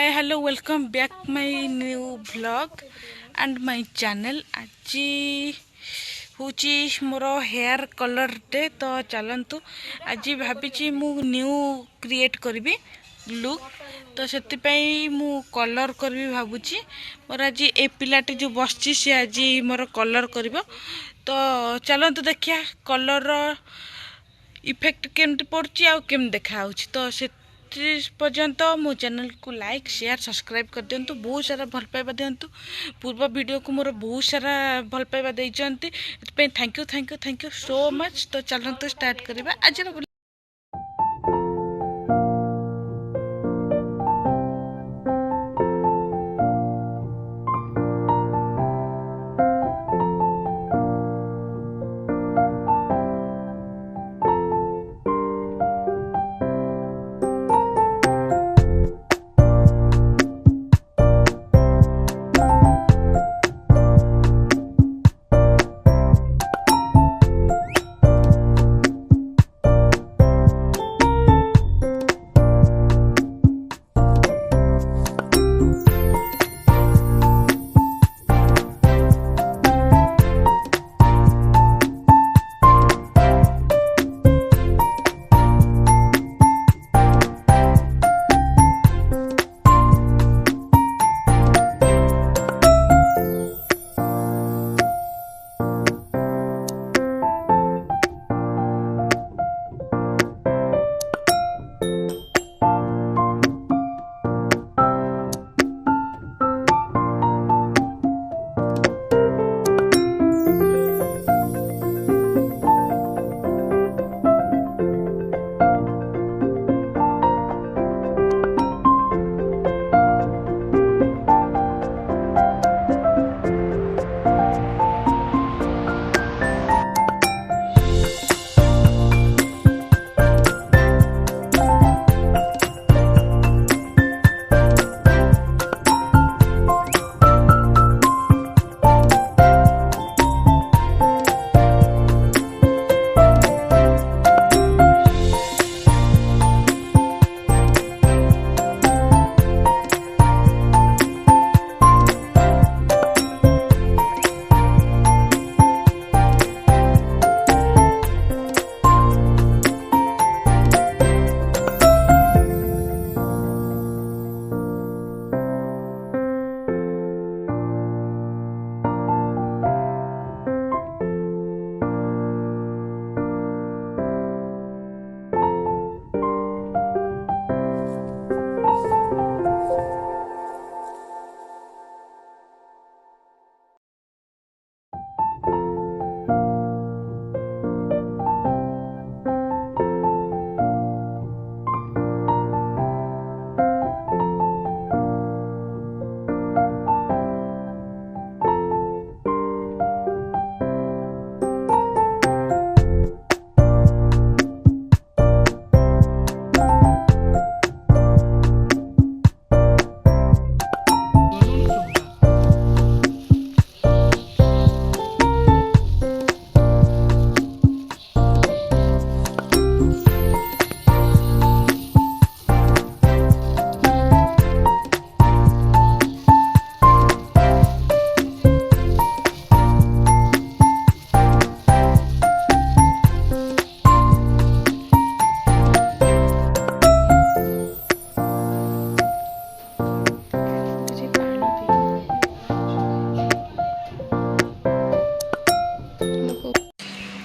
Hi hello welcome back my new vlog and my channel. आज हूँ मोर hair colour day. तो चलतु आज भाभी मु न्यू क्रिएट करी लुक। तो से मु कलर करी भावुची मोर आज ए पिलाटी जो बसची सी आज मोर कलर कर। तो चलतु देखिया कलर इफेक्ट केमती पड़ुची आ केम देखा। तो से पर्यंत मो चैनल को लाइक शेयर सब्सक्राइब कर दिंतु। बहुत सारा भल पाइबा दिंतु। पूर्व वीडियो को मोर बहुत सारा भल पाइबा देइचंती। Thank you so much. तो चलते स्टार्ट करबा आज।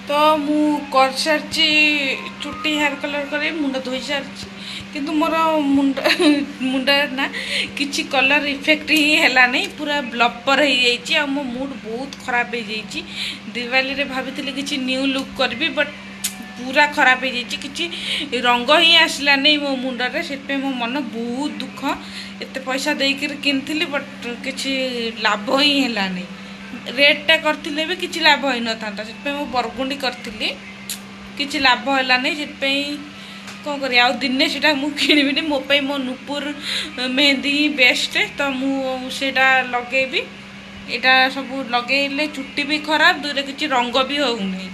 तो मु कर सारी चुट्टी हेयर कलर कर मुंड धोई सारी किंतु मोर मुंड मुंडर ना किसी कलर इफेक्ट ही है नहीं। पूरा ब्लपर हो जाइए आ मो मूड बहुत खराब हो जाइए। दिवाली रे भाभी किसी न्यू लुक करी बट पूरा खराब हो जाइए। किसी रंग ही आसला नहीं मो मुंडर से मो मन बहुत दुख। एत पैसा देकर किनी बट किसी लाभ ही है नहीं। रेटा करथिले भी किसी लाभ हो न था से बरगुंडी करी किसी लाभ है नहीं। से कौन कर दिने से किणवि मोपाई मो नुपुर मेहंदी ही बेस्ट। तो मुझे लगेबी यहाँ सब लगे चुट्टी भी खराब दूर किसी रंग भी होनी।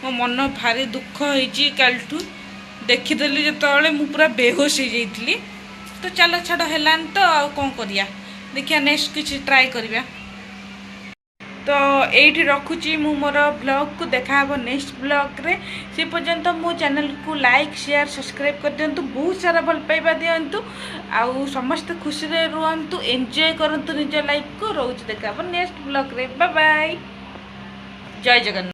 मो मन भारी दुख होती कालठू देखीदेली जो पूरा बेहोश हो जाइली। तो चलो छाड़ हेलान तो आउ कौन करिया देखिया नेक्स्ट किसी ट्राई करिया। तो यही रखुची मु मोर ब्लॉग को देखा नेक्स्ट ब्लॉग रे। से पर्यंत मो चैनल को लाइक शेयर सब्सक्राइब कर दिंतु, बहुत सारा भल पाइबा दिंतु, आउ समस्त खुशी रे रुहंतु, एंजॉय करंतु निज लाइफ को। रोज देखा नेक्स्ट ब्लॉग रे। बाय बाय, जय जगन्नाथ।